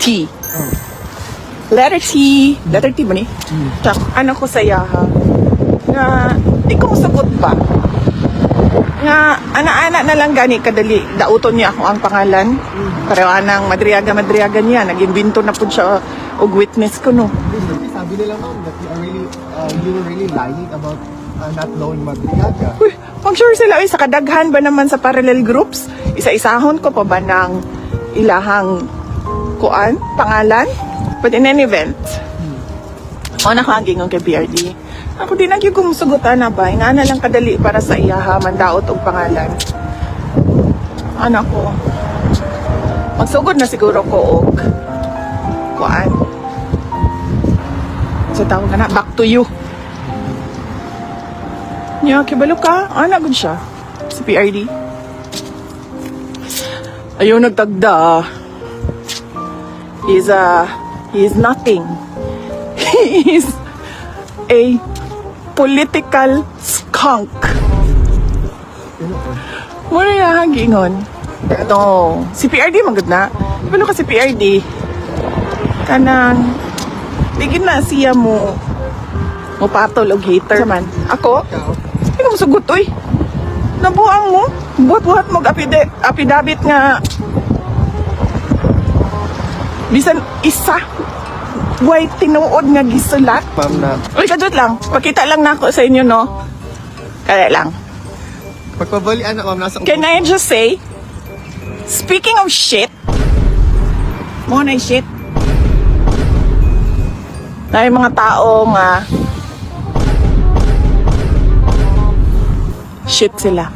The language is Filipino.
T. Letter T. Letter T ba ni? Tsak, ano ko sa yaha. Nga, di ko masagot ba? Nga, ana-ana na lang gani kadali. Dauton niya ako ang pangalan. Pareho anang madriyaga niya. Nag-imbento na po siya og witness ko, no? Sabi nila ma'am that you were really lying about not knowing Madriaga. Uy, pag sure sila, sa kadaghan ba naman sa parallel groups? Isa-isahon ko pa ba ng ilahang kuan, pangalan? But in any event, ako nakaging ang kay PRD. Ako din nagyug kumusugutan na ba? Nga na lang kadali para sa iyaha, mandaot og pangalan. Anak ko, magsugod na siguro ko og kuan. Sa tawag ka na, back to you. Nya, kibalo ka? Anak gud siya. Si PRD. Ayaw nagtagda. He is nothing. He is a political skunk. Muna yung hagingon. Ito, si PRD magod na. Kibalo ka si PRD. Kanang, digin na siya mo patol og hater man. Ako? Hindi ko masugot, uy. Nabuang mo. Buhat-buhat mo apidabit nga. Bisan isa. Way tinuod nga gisulat. Ma'am na, Uy, kadot lang. Pakita lang na ako sa inyo, no? Kaya lang. pagpabalian na ma'am, nasa Can I just say, speaking of shit, mga na shit, na yung mga tao nga, shit sila.